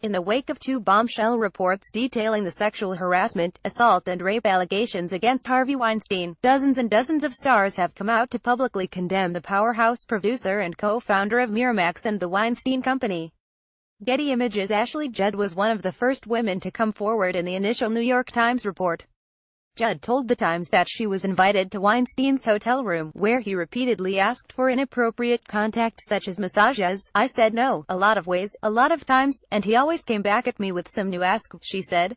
In the wake of two bombshell reports detailing the sexual harassment, assault and rape allegations against Harvey Weinstein, dozens and dozens of stars have come out to publicly condemn the powerhouse producer and co-founder of Miramax and the Weinstein Company. Getty Images. Ashley Judd was one of the first women to come forward in the initial New York Times report. Judd told The Times that she was invited to Weinstein's hotel room, where he repeatedly asked for inappropriate contact such as massages. "I said no, a lot of ways, a lot of times, and he always came back at me with some new ask," she said.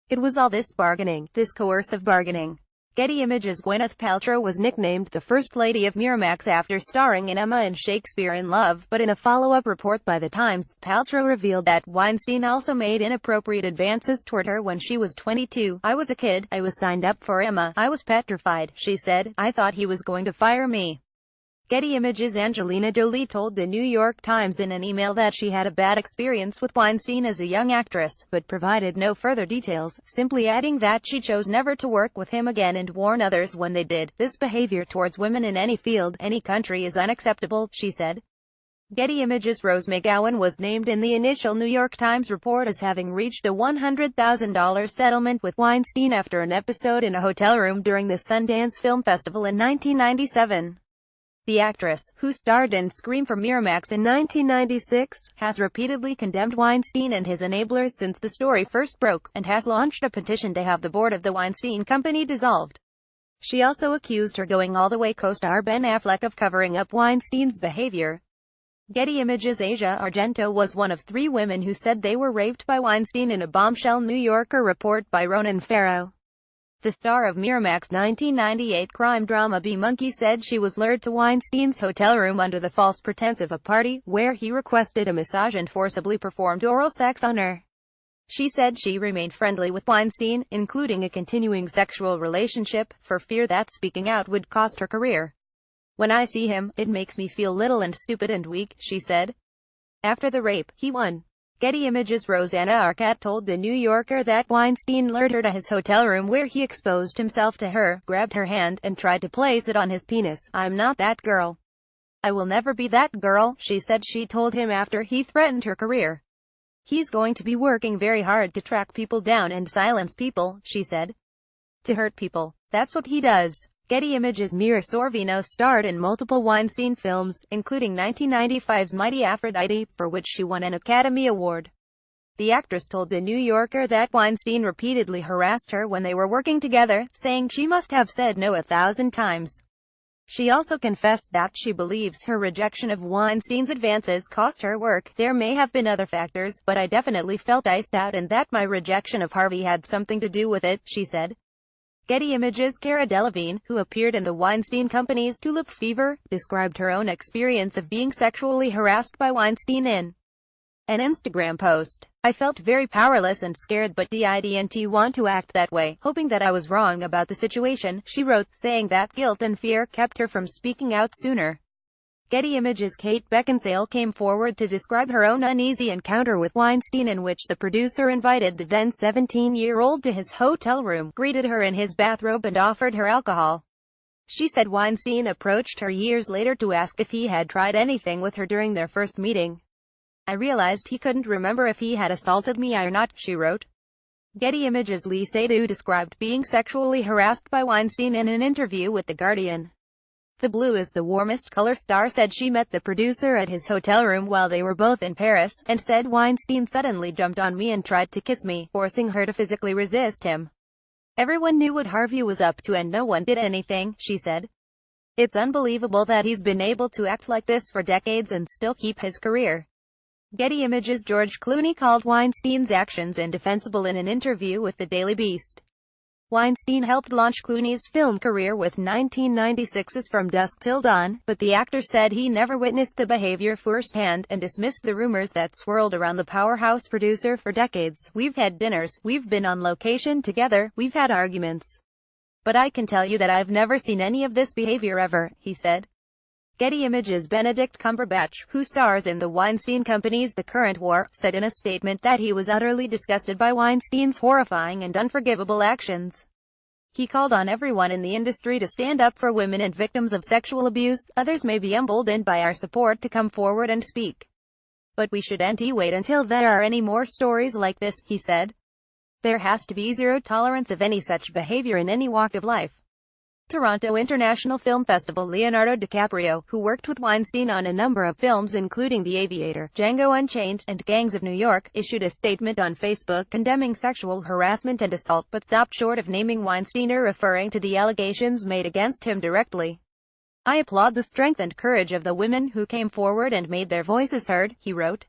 "It was all this bargaining, this coercive bargaining." Getty Images. Gwyneth Paltrow was nicknamed the First Lady of Miramax after starring in Emma and Shakespeare in Love, but in a follow-up report by The Times, Paltrow revealed that Weinstein also made inappropriate advances toward her when she was 22. "I was a kid, I was signed up for Emma, I was petrified," she said. "I thought he was going to fire me." Getty Images. Angelina Jolie told the New York Times in an email that she had a bad experience with Weinstein as a young actress, but provided no further details, simply adding that she chose never to work with him again and warn others when they did. "This behavior towards women in any field, any country is unacceptable," she said. Getty Images. Rose McGowan was named in the initial New York Times report as having reached a $100,000 settlement with Weinstein after an episode in a hotel room during the Sundance Film Festival in 1997. The actress, who starred in Scream for Miramax in 1996, has repeatedly condemned Weinstein and his enablers since the story first broke, and has launched a petition to have the board of the Weinstein Company dissolved. She also accused her Going All the Way co-star Ben Affleck of covering up Weinstein's behavior. Getty Images. Asia Argento was one of 3 women who said they were raped by Weinstein in a bombshell New Yorker report by Ronan Farrow. The star of Miramax's 1998 crime drama B-Monkey said she was lured to Weinstein's hotel room under the false pretense of a party, where he requested a massage and forcibly performed oral sex on her. She said she remained friendly with Weinstein, including a continuing sexual relationship, for fear that speaking out would cost her career. "When I see him, it makes me feel little and stupid and weak," she said. After the rape, he won. Getty Images. Rosanna Arquette told The New Yorker that Weinstein lured her to his hotel room where he exposed himself to her, grabbed her hand, and tried to place it on his penis. "I'm not that girl. I will never be that girl," she said she told him after he threatened her career. "He's going to be working very hard to track people down and silence people," she said. "To hurt people. That's what he does." Getty Images. Mira Sorvino starred in multiple Weinstein films, including 1995's Mighty Aphrodite, for which she won an Academy Award. The actress told The New Yorker that Weinstein repeatedly harassed her when they were working together, saying she must have said no 1,000 times. She also confessed that she believes her rejection of Weinstein's advances cost her work. "There may have been other factors, but I definitely felt iced out and that my rejection of Harvey had something to do with it," she said. Getty Images. Cara Delevingne, who appeared in the Weinstein Company's Tulip Fever, described her own experience of being sexually harassed by Weinstein in an Instagram post. "I felt very powerless and scared but didn't want to act that way, hoping that I was wrong about the situation," she wrote, saying that guilt and fear kept her from speaking out sooner. Getty Images. Kate Beckinsale came forward to describe her own uneasy encounter with Weinstein, in which the producer invited the then 17-year-old to his hotel room, greeted her in his bathrobe and offered her alcohol. She said Weinstein approached her years later to ask if he had tried anything with her during their first meeting. "I realized he couldn't remember if he had assaulted me or not," she wrote. Getty Images. Lee Seydoux described being sexually harassed by Weinstein in an interview with The Guardian. "The blue is the warmest color," star said she met the producer at his hotel room while they were both in Paris, and said Weinstein suddenly jumped on me and tried to kiss me, forcing her to physically resist him. "Everyone knew what Harvey was up to and no one did anything," she said. "It's unbelievable that he's been able to act like this for decades and still keep his career." Getty Images. George Clooney called Weinstein's actions indefensible in an interview with the Daily Beast. Weinstein helped launch Clooney's film career with 1996's From Dusk Till Dawn, but the actor said he never witnessed the behavior firsthand, and dismissed the rumors that swirled around the powerhouse producer for decades. "We've had dinners, we've been on location together, we've had arguments. But I can tell you that I've never seen any of this behavior ever," he said. Getty Images. Benedict Cumberbatch, who stars in the Weinstein Company's The Current War, said in a statement that he was utterly disgusted by Weinstein's horrifying and unforgivable actions. He called on everyone in the industry to stand up for women and victims of sexual abuse. "Others may be emboldened by our support to come forward and speak. But we shouldn't wait until there are any more stories like this, he said. There has to be zero tolerance of any such behavior in any walk of life. Toronto International Film Festival. Leonardo DiCaprio, who worked with Weinstein on a number of films including The Aviator, Django Unchained, and Gangs of New York, issued a statement on Facebook condemning sexual harassment and assault, but stopped short of naming Weinstein or referring to the allegations made against him directly. I applaud the strength and courage of the women who came forward and made their voices heard, he wrote.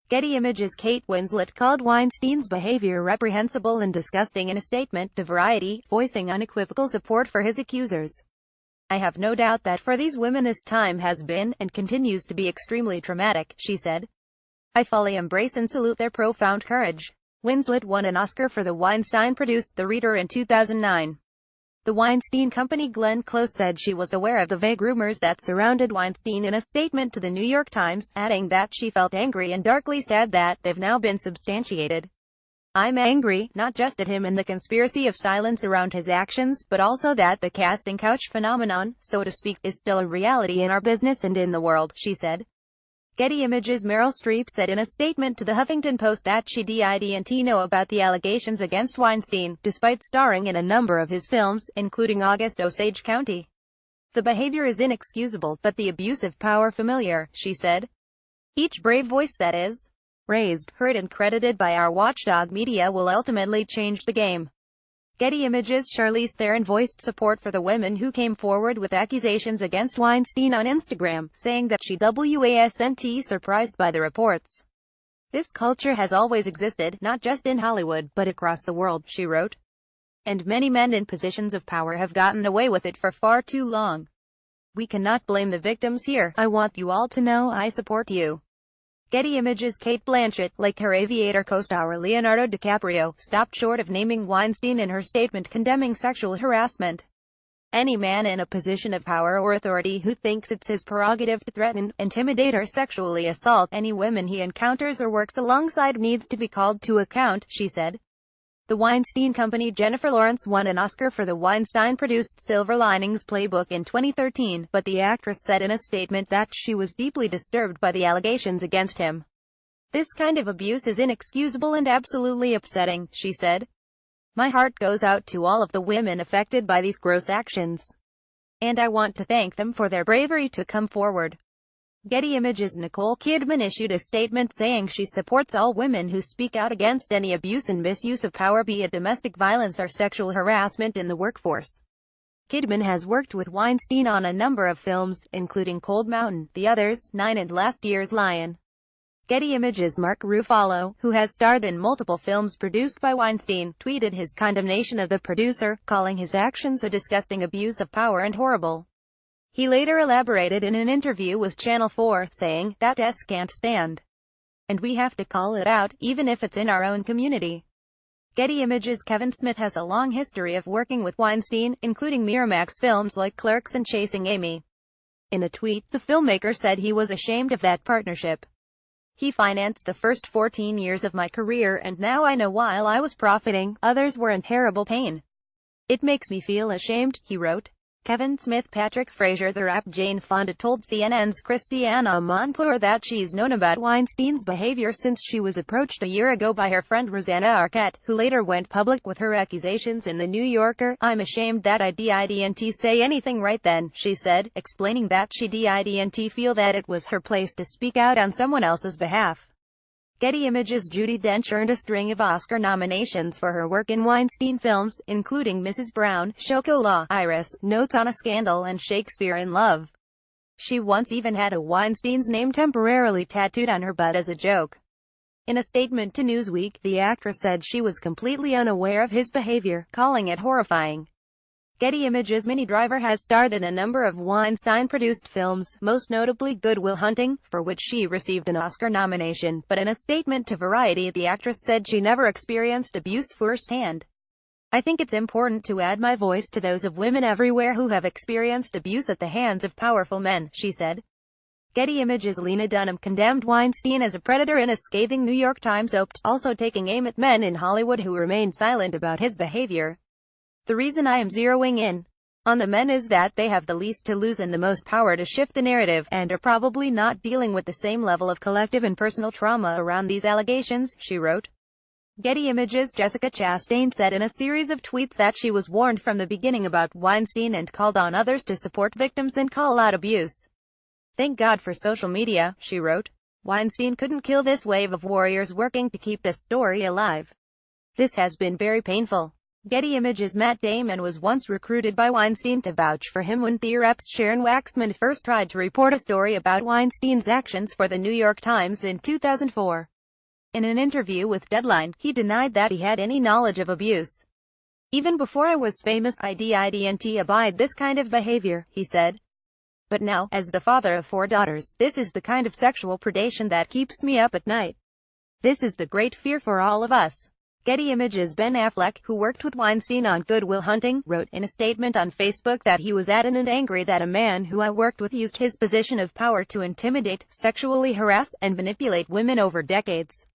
Getty Images. Kate Winslet called Weinstein's behavior reprehensible and disgusting in a statement to Variety, voicing unequivocal support for his accusers. I have no doubt that for these women this time has been, and continues to be, extremely traumatic, she said. I fully embrace and salute their profound courage. Winslet won an Oscar for The Weinstein-produced The Reader in 2009. The Weinstein Company. Glenn Close said she was aware of the vague rumors that surrounded Weinstein in a statement to the New York Times, adding that she felt angry and darkly sad that they've now been substantiated. I'm angry, not just at him and the conspiracy of silence around his actions, but also that the casting couch phenomenon, so to speak, is still a reality in our business and in the world, she said. Getty Images. Meryl Streep said in a statement to the Huffington Post that she didn't know about the allegations against Weinstein, despite starring in a number of his films, including August Osage County. The behavior is inexcusable, but the abuse of power familiar, she said. Each brave voice that is raised, heard and credited by our watchdog media will ultimately change the game. Getty Images. Charlize Theron voiced support for the women who came forward with accusations against Weinstein on Instagram, saying that she wasn't surprised by the reports. This culture has always existed, not just in Hollywood, but across the world, she wrote. And many men in positions of power have gotten away with it for far too long. We cannot blame the victims here. I want you all to know I support you. Getty Images. Cate Blanchett, like her Aviator co-star Leonardo DiCaprio, stopped short of naming Weinstein in her statement condemning sexual harassment. Any man in a position of power or authority who thinks it's his prerogative to threaten, intimidate or sexually assault any women he encounters or works alongside needs to be called to account, she said. The Weinstein Company. Jennifer Lawrence won an Oscar for the Weinstein-produced Silver Linings Playbook in 2013, but the actress said in a statement that she was deeply disturbed by the allegations against him. This kind of abuse is inexcusable and absolutely upsetting, she said. My heart goes out to all of the women affected by these gross actions. And I want to thank them for their bravery to come forward. Getty Images. Nicole Kidman issued a statement saying she supports all women who speak out against any abuse and misuse of power, be it domestic violence or sexual harassment in the workforce. Kidman has worked with Weinstein on a number of films, including Cold Mountain, The Others, 9 and last year's Lion. Getty Images. Mark Ruffalo, who has starred in multiple films produced by Weinstein, tweeted his condemnation of the producer, calling his actions a disgusting abuse of power and horrible. He later elaborated in an interview with Channel 4, saying, "That can't stand. And we have to call it out, even if it's in our own community." Getty Images. Kevin Smith has a long history of working with Weinstein, including Miramax films like Clerks and Chasing Amy. In a tweet, the filmmaker said he was ashamed of that partnership. He financed the first 14 years of my career, and now I know while I was profiting, others were in terrible pain. It makes me feel ashamed, he wrote. Kevin Smith. Patrick Frazier. The rap Jane Fonda told CNN's Christiana Amanpour that she's known about Weinstein's behavior since she was approached a year ago by her friend Rosanna Arquette, who later went public with her accusations in The New Yorker. I'm ashamed that I didn't say anything right then, she said, explaining that she didn't feel that it was her place to speak out on someone else's behalf. Getty Images. Judi Dench earned a string of Oscar nominations for her work in Weinstein films, including Mrs. Brown, Chocolat, Iris, Notes on a Scandal, and Shakespeare in Love. She once even had a Weinstein's name temporarily tattooed on her butt as a joke. In a statement to Newsweek, the actress said she was completely unaware of his behavior, calling it horrifying. Getty Images. Minnie Driver has starred in a number of Weinstein-produced films, most notably Good Will Hunting, for which she received an Oscar nomination, but in a statement to Variety, the actress said she never experienced abuse firsthand. I think it's important to add my voice to those of women everywhere who have experienced abuse at the hands of powerful men, she said. Getty Images. Lena Dunham condemned Weinstein as a predator in a scathing New York Times op-ed, also taking aim at men in Hollywood who remained silent about his behavior. The reason I am zeroing in on the men is that they have the least to lose and the most power to shift the narrative, and are probably not dealing with the same level of collective and personal trauma around these allegations, she wrote. Getty Images. Jessica Chastain said in a series of tweets that she was warned from the beginning about Weinstein and called on others to support victims and call out abuse. Thank God for social media, she wrote. Weinstein couldn't kill this wave of warriors working to keep this story alive. This has been very painful. Getty Images. Matt Damon was once recruited by Weinstein to vouch for him when The Rep's Sharon Waxman first tried to report a story about Weinstein's actions for the New York Times in 2004. In an interview with Deadline, he denied that he had any knowledge of abuse. Even before I was famous, I didn't abide this kind of behavior, he said. But now, as the father of 4 daughters, this is the kind of sexual predation that keeps me up at night. This is the great fear for all of us. Getty Images. Ben Affleck, who worked with Weinstein on Good Will Hunting, wrote in a statement on Facebook that he was adamant and angry that a man who I worked with used his position of power to intimidate, sexually harass, and manipulate women over decades.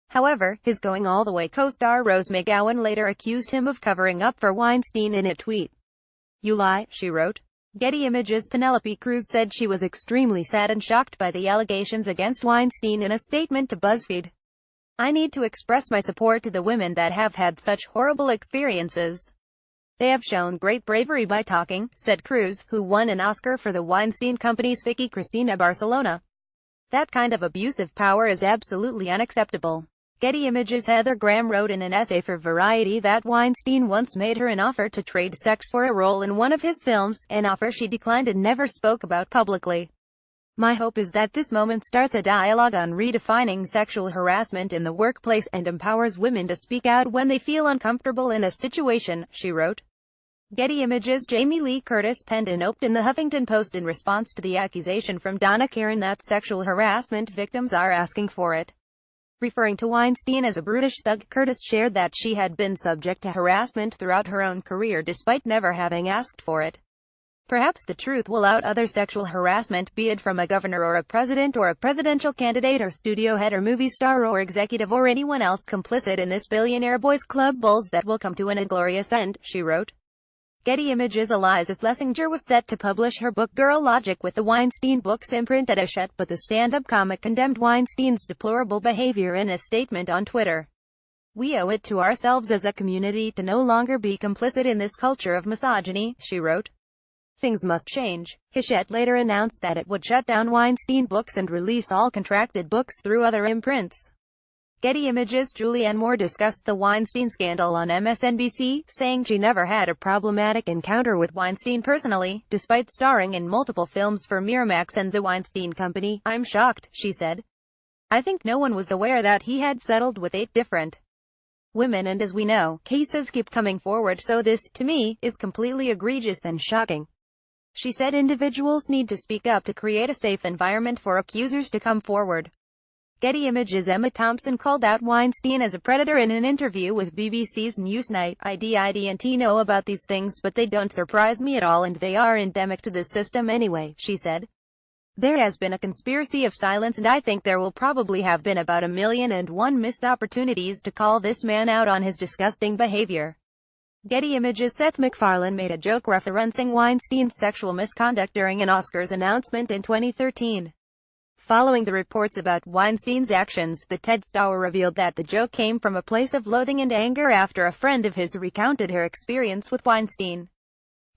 However, his Going All the Way co-star Rose McGowan later accused him of covering up for Weinstein in a tweet. You lie, she wrote. Getty Images. Penelope Cruz said she was extremely sad and shocked by the allegations against Weinstein in a statement to BuzzFeed. I need to express my support to the women that have had such horrible experiences. They have shown great bravery by talking, said Cruz, who won an Oscar for the Weinstein Company's Vicky Cristina Barcelona. That kind of abusive power is absolutely unacceptable. Getty Images. Heather Graham wrote in an essay for Variety that Weinstein once made her an offer to trade sex for a role in one of his films, an offer she declined and never spoke about publicly. My hope is that this moment starts a dialogue on redefining sexual harassment in the workplace and empowers women to speak out when they feel uncomfortable in a situation, she wrote. Getty Images. Jamie Lee Curtis penned a note in the Huffington Post in response to the accusation from Donna Karan that sexual harassment victims are asking for it. Referring to Weinstein as a brutish thug, Curtis shared that she had been subject to harassment throughout her own career despite never having asked for it. Perhaps the truth will out other sexual harassment, be it from a governor or a president or a presidential candidate or studio head or movie star or executive or anyone else complicit in this billionaire boys club bulls that will come to an inglorious end, she wrote. Getty Images. Eliza Schlesinger was set to publish her book Girl Logic with the Weinstein Books imprint at Hachette, but the stand-up comic condemned Weinstein's deplorable behavior in a statement on Twitter. We owe it to ourselves as a community to no longer be complicit in this culture of misogyny, she wrote. Things must change. Hachette later announced that it would shut down Weinstein Books and release all contracted books through other imprints. Getty Images. Julianne Moore discussed the Weinstein scandal on MSNBC, saying she never had a problematic encounter with Weinstein personally, despite starring in multiple films for Miramax and the Weinstein Company. I'm shocked, she said. I think no one was aware that he had settled with 8 different women, and as we know, cases keep coming forward, so this, to me, is completely egregious and shocking. She said individuals need to speak up to create a safe environment for accusers to come forward. Getty Images. Emma Thompson called out Weinstein as a predator in an interview with BBC's Newsnight. I didn't know about these things, but they don't surprise me at all, and they are endemic to this system anyway, she said. There has been a conspiracy of silence, and I think there will probably have been about 1,000,001 missed opportunities to call this man out on his disgusting behavior. Getty Images. Seth MacFarlane made a joke referencing Weinstein's sexual misconduct during an Oscars announcement in 2013. Following the reports about Weinstein's actions, the TED star revealed that the joke came from a place of loathing and anger after a friend of his recounted her experience with Weinstein.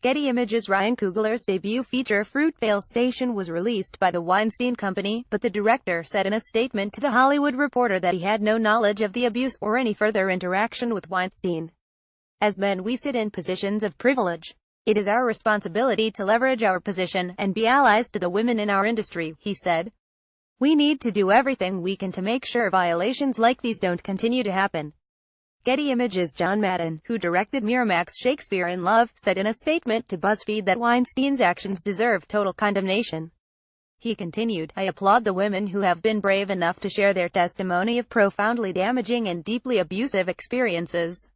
Getty Images. Ryan Coogler's debut feature Fruitvale Station was released by the Weinstein Company, but the director said in a statement to The Hollywood Reporter that he had no knowledge of the abuse or any further interaction with Weinstein. As men, we sit in positions of privilege. It is our responsibility to leverage our position and be allies to the women in our industry, he said. We need to do everything we can to make sure violations like these don't continue to happen. Getty Images. John Madden, who directed Miramax Shakespeare in Love, said in a statement to BuzzFeed that Weinstein's actions deserve total condemnation. He continued, I applaud the women who have been brave enough to share their testimony of profoundly damaging and deeply abusive experiences.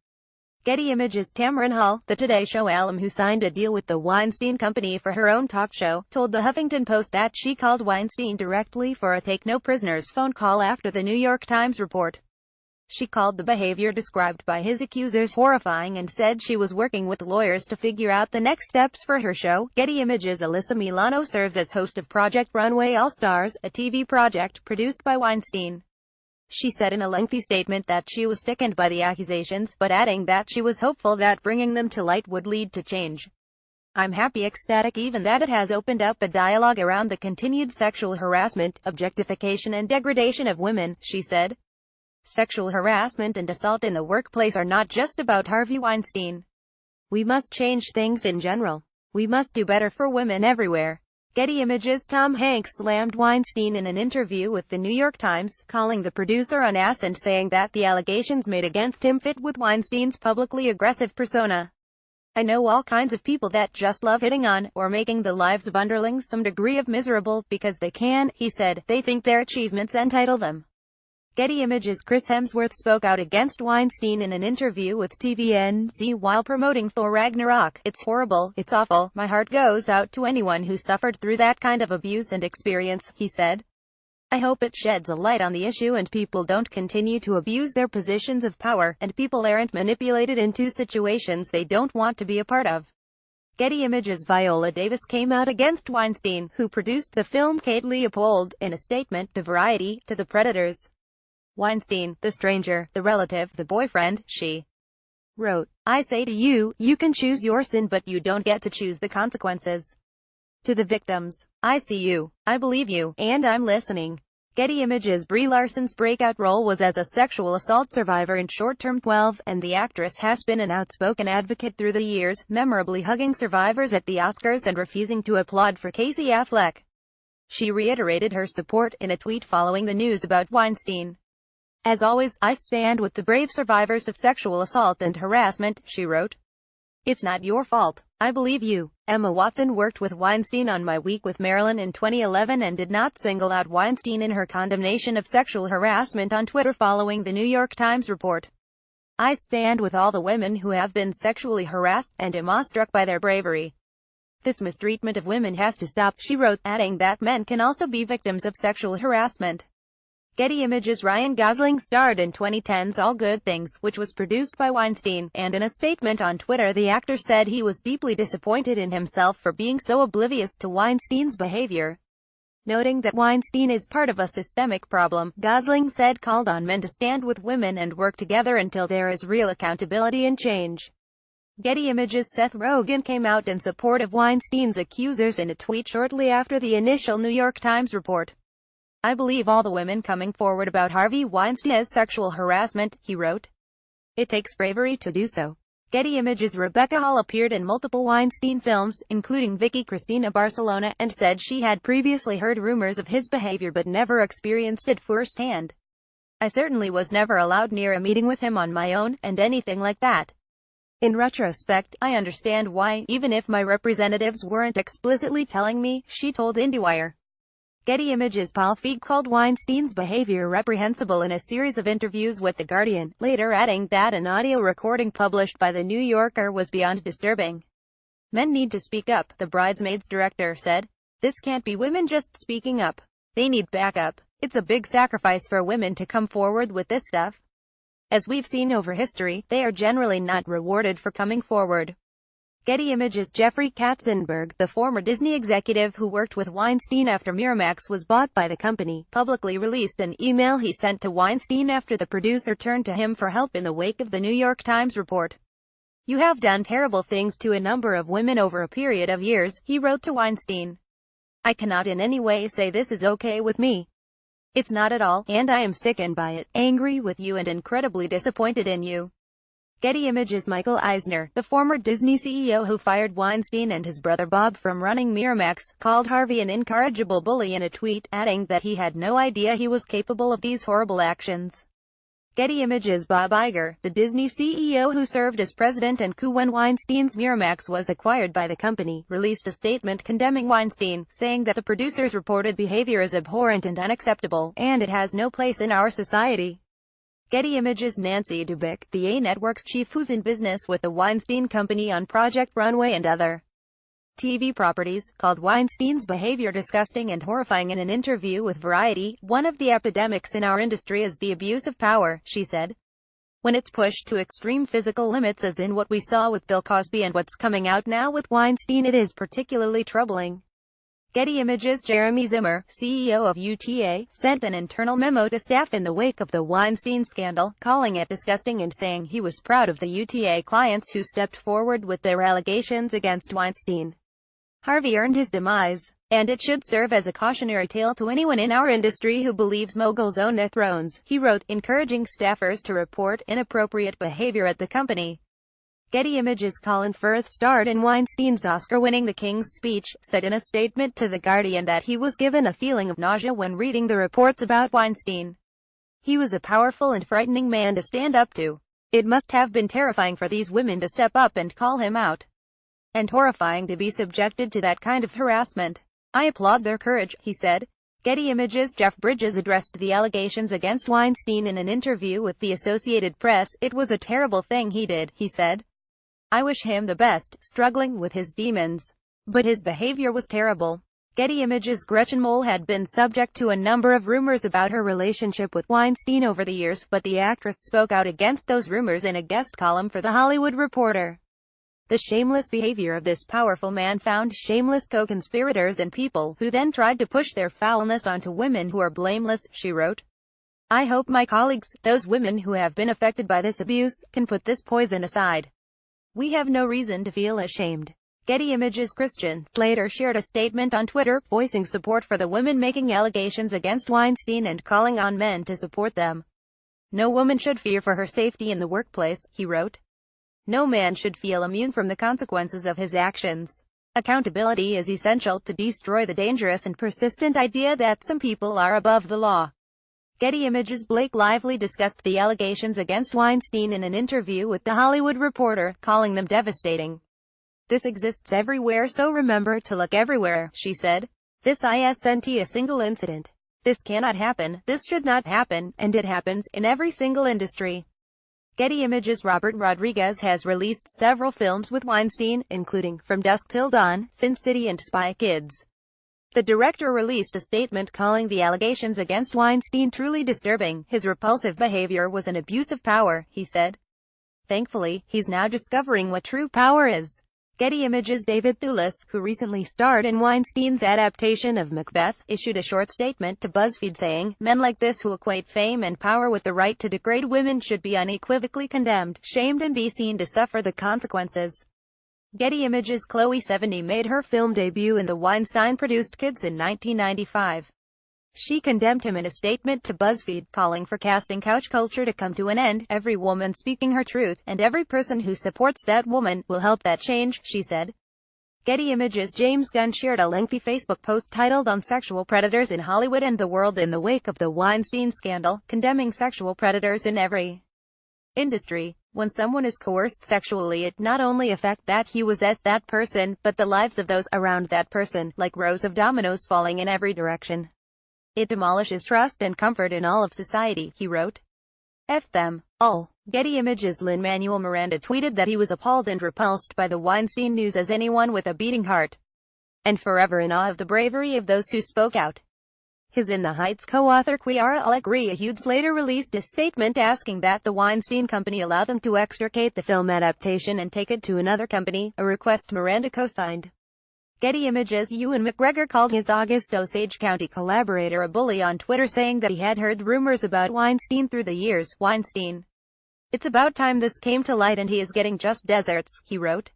Getty Images. Tamron Hall, the Today Show alum who signed a deal with the Weinstein Company for her own talk show, told the Huffington Post that she called Weinstein directly for a take-no-prisoners phone call after the New York Times report. She called the behavior described by his accusers horrifying and said she was working with lawyers to figure out the next steps for her show. Getty Images. Alyssa Milano serves as host of Project Runway All-Stars, a TV project produced by Weinstein. She said in a lengthy statement that she was sickened by the accusations, but adding that she was hopeful that bringing them to light would lead to change. "I'm happy, ecstatic even that it has opened up a dialogue around the continued sexual harassment, objectification and degradation of women," she said. Sexual harassment and assault in the workplace are not just about Harvey Weinstein. We must change things in general. We must do better for women everywhere. Getty Images. Tom Hanks slammed Weinstein in an interview with the New York Times, calling the producer an ass and saying that the allegations made against him fit with Weinstein's publicly aggressive persona. "I know all kinds of people that just love hitting on, or making the lives of underlings some degree of miserable, because they can," he said. "They think their achievements entitle them." Getty Images. Chris Hemsworth spoke out against Weinstein in an interview with TVNC while promoting Thor Ragnarok. "It's horrible, it's awful, my heart goes out to anyone who suffered through that kind of abuse and experience," he said. "I hope it sheds a light on the issue and people don't continue to abuse their positions of power, and people aren't manipulated into situations they don't want to be a part of." Getty Images. Viola Davis came out against Weinstein, who produced the film Kate Leopold, in a statement to Variety, to the Predators. "Weinstein, the stranger, the relative, the boyfriend," she wrote. "I say to you, you can choose your sin but you don't get to choose the consequences." To the victims, "I see you, I believe you, and I'm listening." Getty Images. Brie Larson's breakout role was as a sexual assault survivor in short-term 12, and the actress has been an outspoken advocate through the years, memorably hugging survivors at the Oscars and refusing to applaud for Casey Affleck. She reiterated her support in a tweet following the news about Weinstein. "As always, I stand with the brave survivors of sexual assault and harassment," she wrote. "It's not your fault. I believe you." Emma Watson worked with Weinstein on My Week with Marilyn in 2011 and did not single out Weinstein in her condemnation of sexual harassment on Twitter following the New York Times report. "I stand with all the women who have been sexually harassed, and am awestruck by their bravery. This mistreatment of women has to stop," she wrote, adding that men can also be victims of sexual harassment. Getty Images. Ryan Gosling starred in 2010's All Good Things, which was produced by Weinstein, and in a statement on Twitter the actor said he was deeply disappointed in himself for being so oblivious to Weinstein's behavior. Noting that Weinstein is part of a systemic problem, Gosling said called on men to stand with women and work together until there is real accountability and change. Getty Images. Seth Rogen came out in support of Weinstein's accusers in a tweet shortly after the initial New York Times report. "I believe all the women coming forward about Harvey Weinstein's sexual harassment," he wrote. "It takes bravery to do so." Getty Images. Rebecca Hall appeared in multiple Weinstein films, including Vicky Cristina Barcelona, and said she had previously heard rumors of his behavior but never experienced it firsthand. "I certainly was never allowed near a meeting with him on my own, and anything like that. In retrospect, I understand why, even if my representatives weren't explicitly telling me," she told IndieWire. Getty Images. Paul Feig called Weinstein's behavior reprehensible in a series of interviews with The Guardian, later adding that an audio recording published by The New Yorker was beyond disturbing. "Men need to speak up," the Bridesmaids director said. "This can't be women just speaking up. They need backup. It's a big sacrifice for women to come forward with this stuff. As we've seen over history, they are generally not rewarded for coming forward." Getty Images. Jeffrey Katzenberg, the former Disney executive who worked with Weinstein after Miramax was bought by the company, publicly released an email he sent to Weinstein after the producer turned to him for help in the wake of the New York Times report. "You have done terrible things to a number of women over a period of years," he wrote to Weinstein. "I cannot in any way say this is okay with me. It's not at all, and I am sickened by it, angry with you and incredibly disappointed in you." Getty Images. Michael Eisner, the former Disney CEO who fired Weinstein and his brother Bob from running Miramax, called Harvey an incorrigible bully in a tweet, adding that he had no idea he was capable of these horrible actions. Getty Images. Bob Iger, the Disney CEO who served as president and co when Weinstein's Miramax was acquired by the company, released a statement condemning Weinstein, saying that the producer's reported behavior is abhorrent and unacceptable, and it has no place in our society. Getty Images. Nancy Dubik, the A Network's chief who's in business with the Weinstein Company on Project Runway and other TV properties, called Weinstein's behavior disgusting and horrifying in an interview with Variety. "One of the epidemics in our industry is the abuse of power," she said. "When it's pushed to extreme physical limits, as in what we saw with Bill Cosby and what's coming out now with Weinstein, it is particularly troubling." Getty Images. Jeremy Zimmer, CEO of UTA, sent an internal memo to staff in the wake of the Weinstein scandal, calling it disgusting and saying he was proud of the UTA clients who stepped forward with their allegations against Weinstein. "Harvey earned his demise, and it should serve as a cautionary tale to anyone in our industry who believes moguls own their thrones," he wrote, encouraging staffers to report inappropriate behavior at the company. Getty Images. Colin Firth starred in Weinstein's Oscar-winning The King's Speech, said in a statement to The Guardian that he was given a feeling of nausea when reading the reports about Weinstein. "He was a powerful and frightening man to stand up to. It must have been terrifying for these women to step up and call him out. And horrifying to be subjected to that kind of harassment. I applaud their courage," he said. Getty Images. Jeff Bridges addressed the allegations against Weinstein in an interview with the Associated Press. "It was a terrible thing he did," he said. "I wish him the best, struggling with his demons. But his behavior was terrible." Getty Images. Gretchen Mol had been subject to a number of rumors about her relationship with Weinstein over the years, but the actress spoke out against those rumors in a guest column for The Hollywood Reporter. "The shameless behavior of this powerful man found shameless co-conspirators and people who then tried to push their foulness onto women who are blameless," she wrote. "I hope my colleagues, those women who have been affected by this abuse, can put this poison aside. We have no reason to feel ashamed." Getty Images. Christian Slater shared a statement on Twitter, voicing support for the women making allegations against Weinstein and calling on men to support them. "No woman should fear for her safety in the workplace," he wrote. "No man should feel immune from the consequences of his actions. Accountability is essential to destroy the dangerous and persistent idea that some people are above the law." Getty Images. Blake Lively discussed the allegations against Weinstein in an interview with The Hollywood Reporter, calling them devastating. "This exists everywhere, so remember to look everywhere," she said. "This isn't a single incident. This cannot happen, this should not happen, and it happens in every single industry." Getty Images. Robert Rodriguez has released several films with Weinstein, including From Dusk Till Dawn, Sin City and Spy Kids. The director released a statement calling the allegations against Weinstein truly disturbing. "His repulsive behavior was an abuse of power," he said. "Thankfully, he's now discovering what true power is." Getty Images. David Thewlis, who recently starred in Weinstein's adaptation of Macbeth, issued a short statement to BuzzFeed saying, "Men like this who equate fame and power with the right to degrade women should be unequivocally condemned, shamed and be seen to suffer the consequences." Getty Images. Chloe Sevigny made her film debut in the Weinstein-produced Kids in 1995. She condemned him in a statement to BuzzFeed, calling for casting couch culture to come to an end. "Every woman speaking her truth, and every person who supports that woman, will help that change," she said. Getty Images. James Gunn shared a lengthy Facebook post titled "On Sexual Predators in Hollywood and the World" in the wake of the Weinstein scandal, condemning sexual predators in every industry. "When someone is coerced sexually, it not only affects that he was as that person, but the lives of those around that person, like rows of dominoes falling in every direction. It demolishes trust and comfort in all of society," he wrote. "F them all." Getty Images. Lin-Manuel Miranda tweeted that he was appalled and repulsed by the Weinstein news as anyone with a beating heart, and forever in awe of the bravery of those who spoke out. His In the Heights co-author Chiara Allegria Hughes later released a statement asking that the Weinstein Company allow them to extricate the film adaptation and take it to another company, a request Miranda co-signed. Getty Images. Ewan McGregor called his August Osage County collaborator a bully on Twitter, saying that he had heard rumors about Weinstein through the years. "Weinstein. It's about time this came to light and he is getting just desserts," he wrote.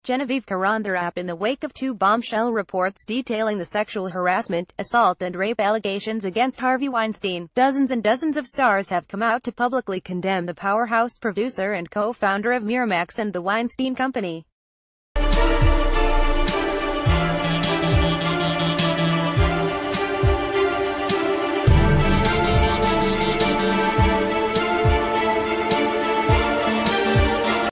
Genevieve Carandharap. In the wake of two bombshell reports detailing the sexual harassment, assault and rape allegations against Harvey Weinstein, dozens and dozens of stars have come out to publicly condemn the powerhouse producer and co-founder of Miramax and the Weinstein Company.